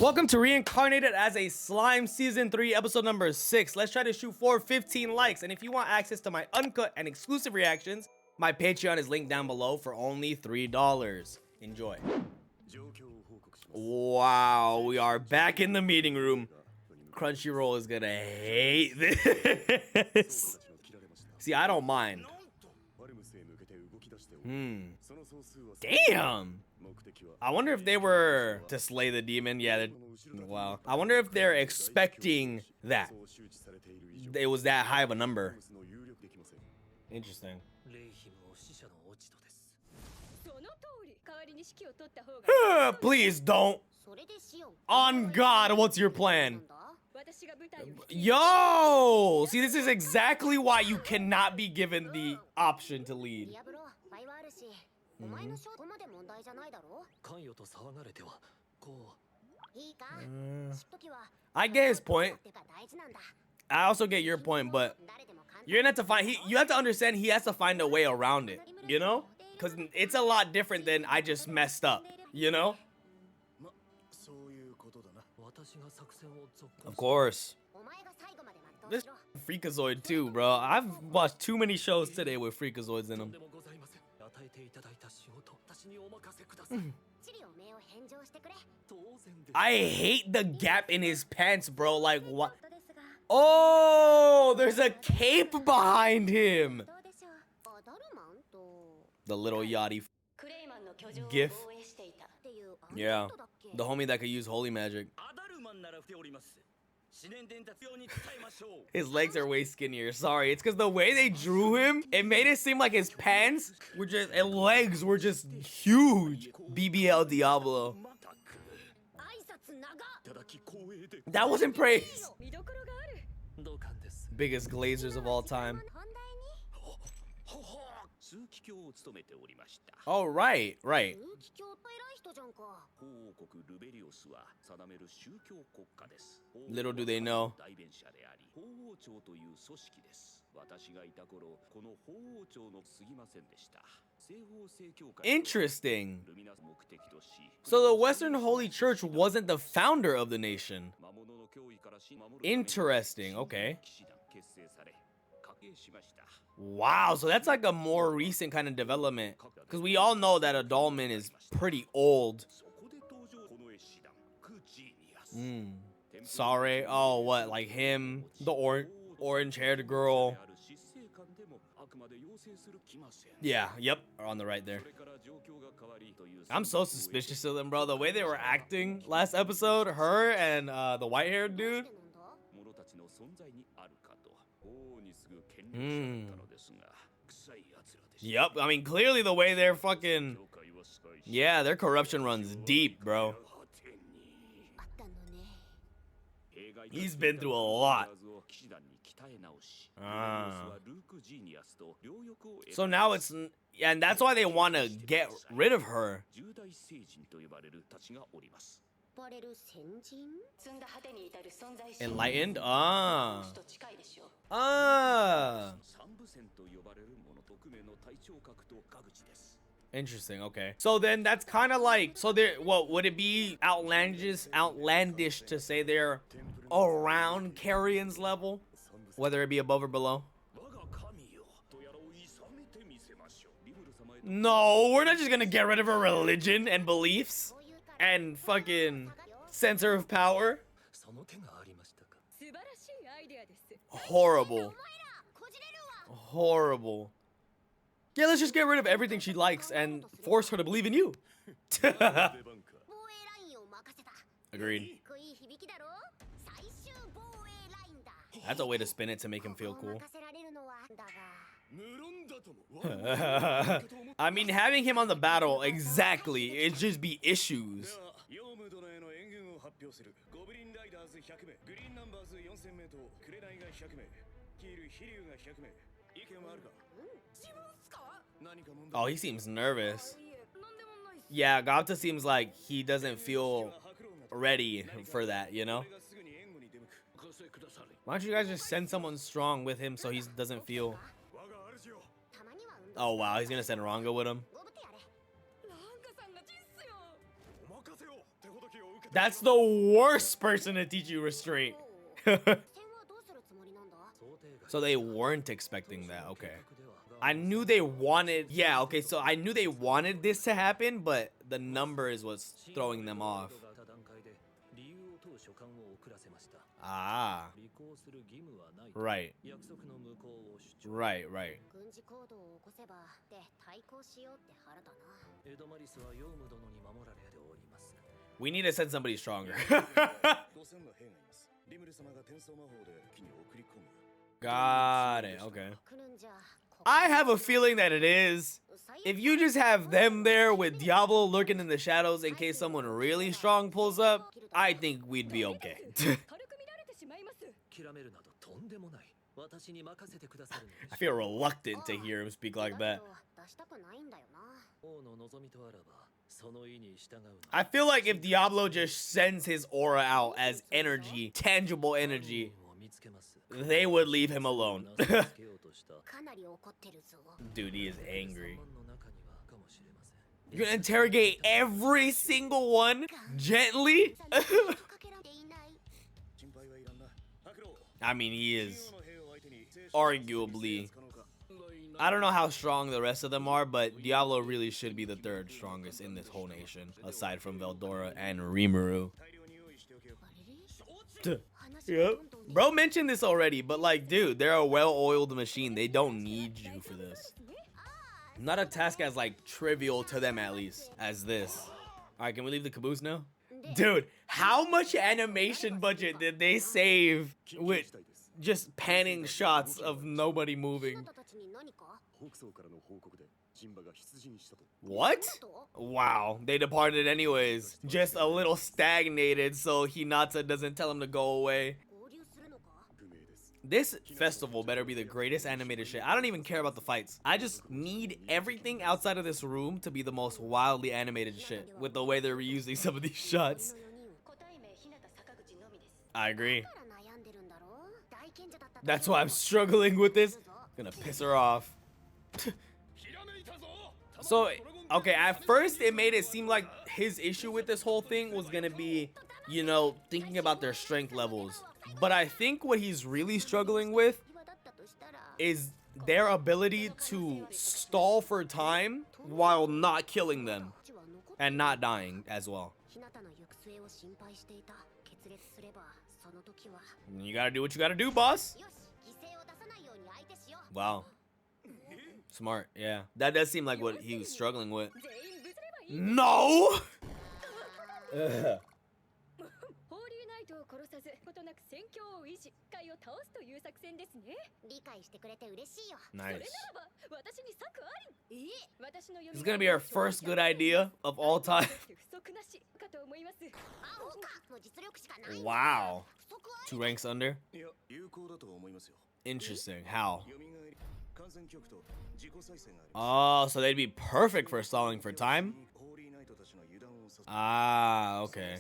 Welcome to Reincarnated as a Slime Season 3, Episode number 6. Let's try to shoot for 15 likes. And if you want access to my uncut and exclusive reactions, my Patreon is linked down below for only $3. Enjoy. Wow, we are back in the meeting room. Crunchyroll is gonna hate this. See, I don't mind. Damn. I wonder if they were to slay the demon. Yeah, wow. I wonder if they're expecting that. It was that high of a number. Interesting. Please don't. On God, what's your plan? Yo! See, this is exactly why you cannot be given the option to lead. I get his point. I also get your point, but you're gonna have to find. You have to understand. He has to find a way around it. You know, because it's a lot different than I just messed up. You know. Of course. This Freakazoid too, bro. I've watched too many shows today with Freakazoids in them. I hate the gap in his pants, bro. Like, what? Oh, there's a cape behind him. The little yachty gif. Yeah, the homie that could use holy magic. His legs are way skinnier. Sorry, it's because the way they drew him, it made it seem like his pants were just and legs were just huge. BBL Diablo. That wasn't praise. Biggest glazers of all time. Oh, right. Little do they know. Interesting. So the Western Holy Church wasn't the founder of the nation. Interesting, okay. Wow, so that's like a more recent kind of development. Because we all know that Adalman is pretty old. Sorry. Oh, what? Like him? The orange-haired girl? Yeah, yep. On the right there. I'm so suspicious of them, bro. The way they were acting last episode, her and the white-haired dude. Yep, I mean, clearly the way they're fucking... Yeah, their corruption runs deep, bro. He's been through a lot. So now it's... And that's why they want to get rid of her. Enlightened? Interesting, okay. So then that's kind of like, so there, what would it be outlandish to say they're around Carrion's level, whether it be above or below? No, we're not just gonna get rid of her religion and beliefs and fucking center of power. Horrible. Horrible. Yeah, let's just get rid of everything she likes and force her to believe in you. Agreed. That's a way to spin it to make him feel cool. I mean, having him on the battle, exactly, it'd just be issues. Oh, he seems nervous. Yeah, Gapta seems like he doesn't feel ready for that, you know? Why don't you guys just send someone strong with him so he doesn't feel... Oh, wow, he's gonna send Ranga with him. That's the worst person to teach you restraint. So they weren't expecting that. Okay. I knew they wanted, yeah, okay, so I knew they wanted this to happen, but the numbers was throwing them off. Ah. Right. Right, right. We need to send somebody stronger. Got it, okay. I have a feeling that it is. If you just have them there with Diablo lurking in the shadows in case someone really strong pulls up, I think we'd be okay. I feel reluctant to hear him speak like that. I feel like if Diablo just sends his aura out as energy, tangible energy, they would leave him alone. Dude, he is angry. You're gonna interrogate every single one gently? I mean, he is arguably... I don't know how strong the rest of them are, but Diablo really should be the third strongest in this whole nation, aside from Veldora and Rimuru. Yep. Bro mentioned this already, but like, dude, they're a well-oiled machine. They don't need you for this. Not a task as like trivial to them at least as this. All right, can we leave the caboose now? Dude, how much animation budget did they save with just panning shots of nobody moving? What? Wow, they departed anyways. Just a little stagnated so Hinata doesn't tell him to go away. This festival better be the greatest animated shit. I don't even care about the fights. I just need everything outside of this room to be the most wildly animated shit with the way they're reusing some of these shots. I agree. That's why I'm struggling with this. Gonna piss her off. So, okay, at first it made it seem like his issue with this whole thing was gonna be, you know, thinking about their strength levels. But I think what he's really struggling with is their ability to stall for time while not killing them and not dying as well. You gotta do what you gotta do, boss. Wow. Smart, yeah. That does seem like what he was struggling with. No! Nice. This is gonna be our first good idea of all time. Wow. 2 ranks under? Interesting. How? Oh, so they'd be perfect for stalling for time? Ah, okay.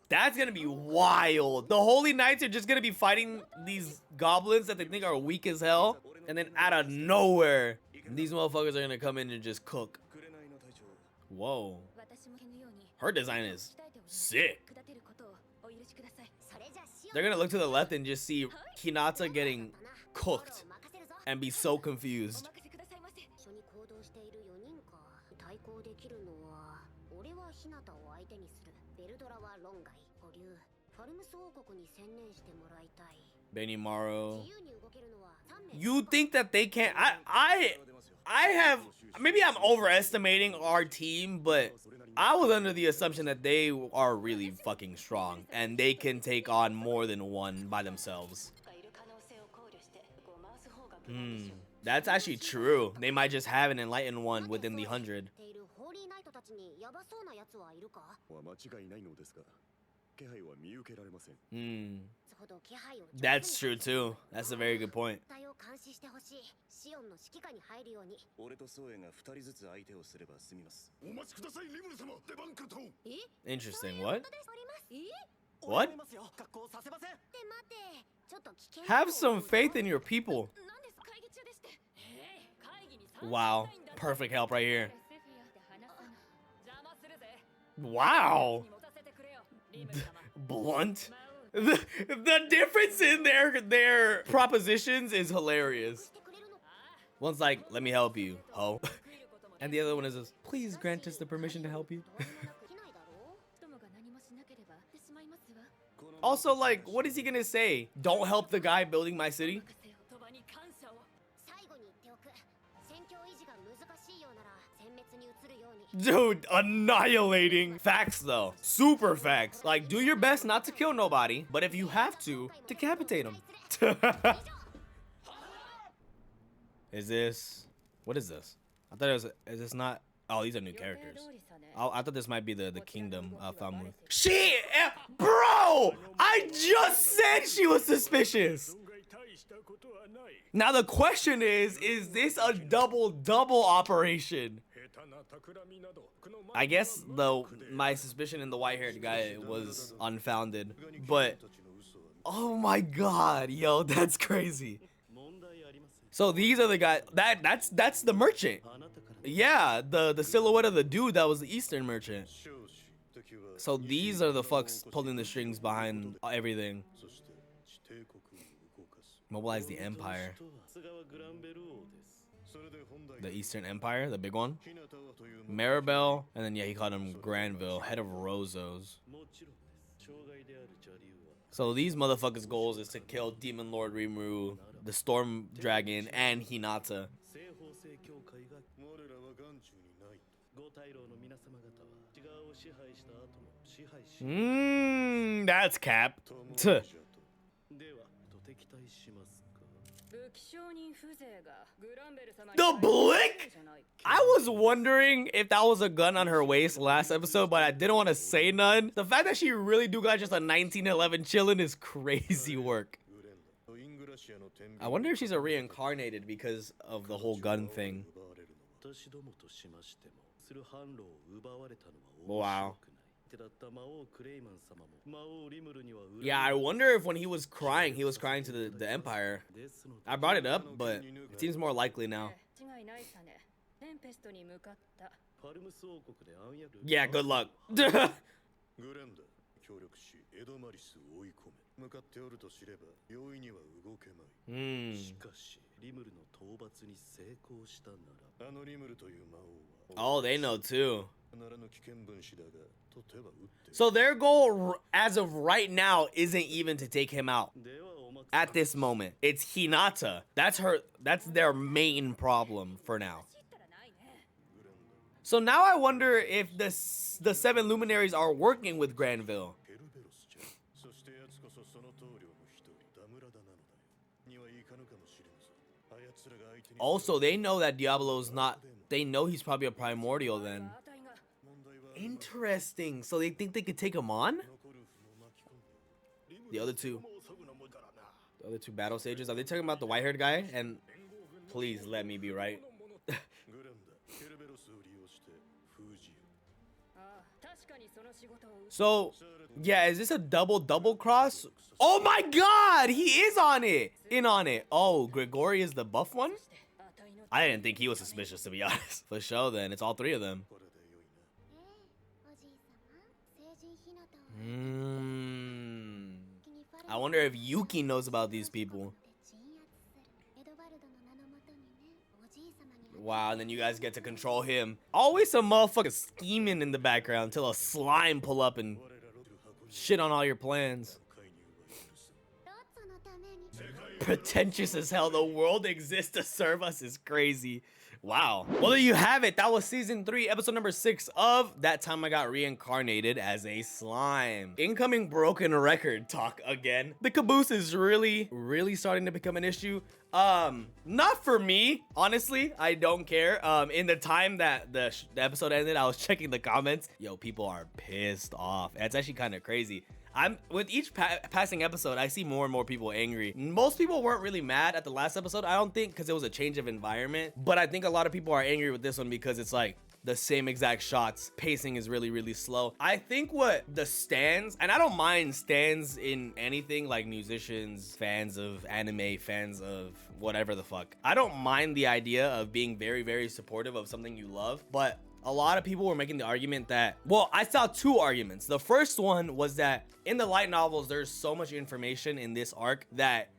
That's gonna be wild. The Holy Knights are just gonna be fighting these goblins that they think are weak as hell, and then out of nowhere, these motherfuckers are gonna come in and just cook. Whoa. Her design is sick. They're gonna look to the left and just see Hinata getting cooked and be so confused. Benimaru. You think that they can't? I have, maybe I'm overestimating our team, but I was under the assumption that they are really fucking strong and they can take on more than one by themselves. That's actually true. They might just have an enlightened one within the 100. That's true too. That's a very good point. Interesting. What? What? Have some faith in your people. Wow. Perfect help right here. Wow. Blunt. The difference in their propositions is hilarious. One's like, let me help you, ho. And the other one is just, please grant us the permission to help you. Also, like, what is he gonna say? Don't help the guy building my city? Dude, annihilating. Facts though. Super facts. Like, do your best not to kill nobody, but if you have to, decapitate them. Is this... What is this? I thought it was... Is this not... Oh, these are new characters. I thought this might be the kingdom family. She... Bro! I just said she was suspicious! Now the question is this a double operation? I guess though my suspicion in the white-haired guy was unfounded, but oh my god, yo, that's crazy. So these are the guys that's the merchant. Yeah, the silhouette of the dude that was the Eastern merchant. So these are the fucks pulling the strings behind everything. Mobilize the empire. The Eastern Empire, the big one. Maribel, and then yeah, he called him Granville, head of Rozos. So these motherfuckers' goals is to kill Demon Lord Rimuru, the Storm Dragon, and Hinata. That's cap. The blick? I was wondering if that was a gun on her waist last episode, but I didn't want to say none. The fact that she really do got just a 1911 chillin' is crazy work. I wonder if she's a reincarnated because of the whole gun thing. Wow. Yeah, I wonder if when he was crying to the Empire. I brought it up, but it seems more likely now. Yeah, good luck. Oh, they know too. So their goal as of right now isn't even to take him out. At this moment, it's Hinata. That's their main problem for now. So now I wonder if the 7 luminaries are working with Granville. Also, they know that Diablo's not... They know he's probably a primordial then. Interesting. So they think they could take him on? The other two battle sages. Are they talking about the white-haired guy? And please let me be right. So, yeah, is this a double cross? Oh my god, he is on it. In on it. Oh, Grigori is the buff one? I didn't think he was suspicious, to be honest. For sure, then. It's all 3 of them. I wonder if Yuki knows about these people. Wow, and then you guys get to control him. Always some motherfucker scheming in the background until a slime pull up and shit on all your plans. Pretentious as hell. The world exists to serve us is crazy. Wow. Well, there you have it. That was season 3, episode number 6 of That Time I Got Reincarnated as a Slime. Incoming broken record talk again. The caboose is really starting to become an issue. Not for me, honestly. I don't care. In the time that the episode ended, I was checking the comments. Yo, people are pissed off. It's actually kind of crazy. With each passing episode, I see more and more people angry. Most people weren't really mad at the last episode, I don't think, because it was a change of environment. But I think a lot of people are angry with this one because it's like the same exact shots. Pacing is really slow. I think what the stands, and I don't mind stands in anything, like musicians, fans of anime, fans of whatever the fuck. I don't mind the idea of being very supportive of something you love, but a lot of people were making the argument that, well, I saw two arguments. The first one was that in the light novels, there's so much information in this arc that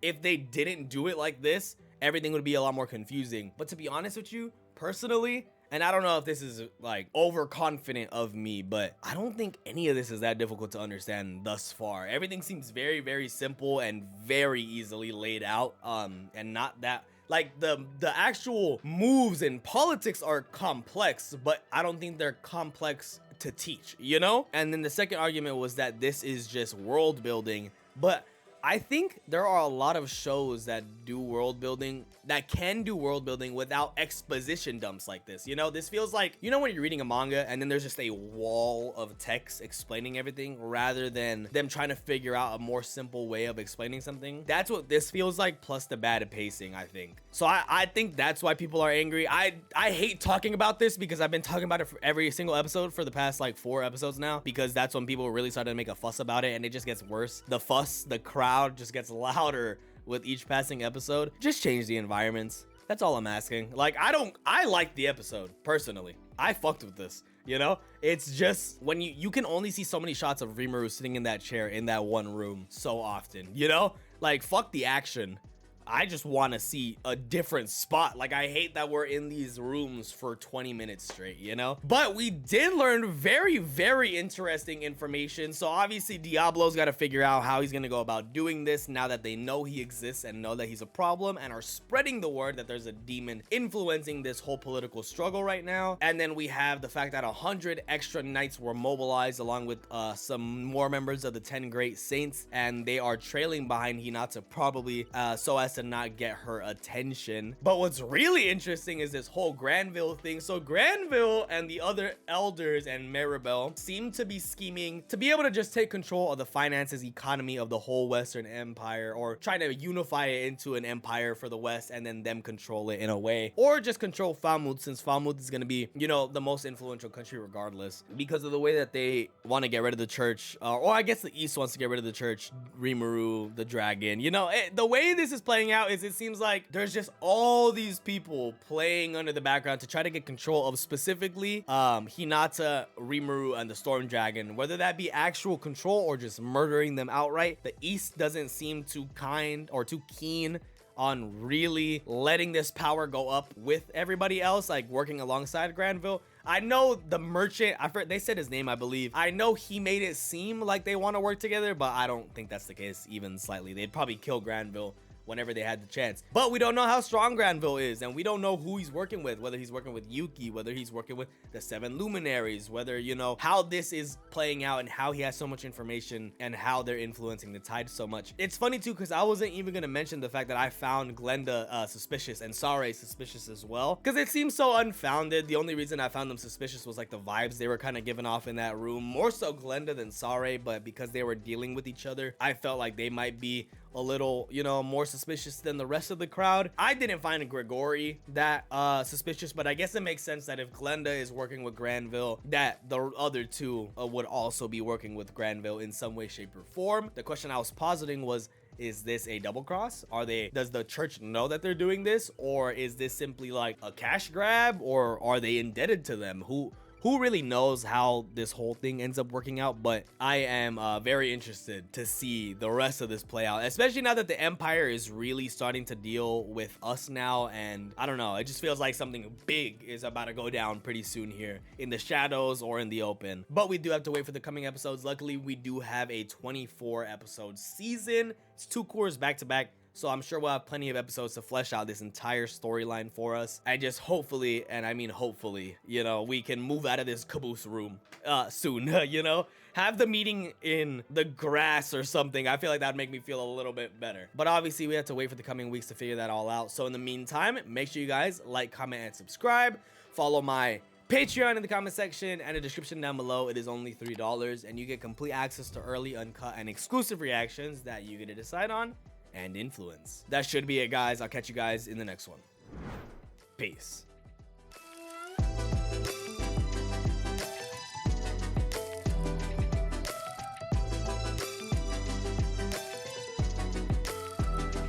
if they didn't do it like this, everything would be a lot more confusing. But to be honest with you, personally, and I don't know if this is like overconfident of me, but I don't think any of this is that difficult to understand thus far. Everything seems very, very simple and very easily laid out, and not that like the actual moves in politics are complex, but I don't think they're complex to teach, you know? And then the second argument was that this is just world building, but I think there are a lot of shows that do world building, that can do world building without exposition dumps like this. You know, this feels like, you know, when you're reading a manga and then there's just a wall of text explaining everything rather than them trying to figure out a more simple way of explaining something. That's what this feels like, plus the bad pacing, I think. So I think that's why people are angry. I hate talking about this because I've been talking about it for every single episode for the past like 4 episodes now, because that's when people really started to make a fuss about it, and it just gets worse. The fuss, the crowd just gets louder with each passing episode. Just change the environments. That's all I'm asking. Like, I like the episode personally. I fucked with this, you know? It's just when you can only see so many shots of Rimuru sitting in that chair in that one room so often, you know? Like, fuck the action. I just want to see a different spot. Like, I hate that we're in these rooms for 20 minutes straight, you know? But we did learn very, very interesting information. So obviously Diablo's got to figure out how he's going to go about doing this now that they know he exists and know that he's a problem and are spreading the word that there's a demon influencing this whole political struggle right now. And then we have the fact that 100 extra knights were mobilized along with some more members of the 10 great saints, and they are trailing behind Hinata probably so as to not get her attention. But what's really interesting is this whole Granville thing. So Granville and the other elders and Maribel seem to be scheming to be able to just take control of the finances, economy of the whole Western Empire, or trying to unify it into an empire for the West and then them control it in a way, or just control Falmouth, since Falmouth is going to be, you know, the most influential country regardless, because of the way that they want to get rid of the church, or I guess the East wants to get rid of the church, Rimuru, the dragon. You know, the way this is playing out is it seems like there's just all these people playing under the background to try to get control of specifically Hinata, Rimuru, and the Storm Dragon, whether that be actual control or just murdering them outright. The East doesn't seem too kind or too keen on really letting this power go up with everybody else, like working alongside Granville. I know the merchant, they said his name, I believe. I know he made it seem like they want to work together, but I don't think that's the case even slightly. They'd probably kill Granville whenever they had the chance. But we don't know how strong Granville is, and we don't know who he's working with, whether he's working with Yuki, whether he's working with the 7 luminaries, whether, you know, how this is playing out and how he has so much information and how they're influencing the tide so much. It's funny too, because I wasn't even going to mention the fact that I found Glenda suspicious and Sare suspicious as well, because it seems so unfounded. The only reason I found them suspicious was like the vibes they were kind of giving off in that room, more so Glenda than Sare, but because they were dealing with each other, I felt like they might be a little, you know, more suspicious than the rest of the crowd. I didn't find Gregory that suspicious, but I guess it makes sense that if Glenda is working with Granville, that the other two would also be working with Granville in some way, shape, or form. The question I was positing was, is this a double cross? Does the church know that they're doing this, or is this simply like a cash grab, or are they indebted to them? Who really knows how this whole thing ends up working out? But I am very interested to see the rest of this play out, especially now that the Empire is really starting to deal with us now. And I don't know, it just feels like something big is about to go down pretty soon here in the shadows or in the open. But we do have to wait for the coming episodes. Luckily, we do have a 24 episode season. It's 2 cores back to back. So I'm sure we'll have plenty of episodes to flesh out this entire storyline for us. And just hopefully, and I mean hopefully, you know, we can move out of this caboose room soon, you know? Have the meeting in the grass or something. I feel like that'd make me feel a little bit better. But obviously, we have to wait for the coming weeks to figure that all out. So in the meantime, make sure you guys like, comment, and subscribe. Follow my Patreon in the comment section and the description down below. It is only $3, and you get complete access to early, uncut, and exclusive reactions that you get to decide on and influence. That should be it, guys. I'll catch you guys in the next one. Peace.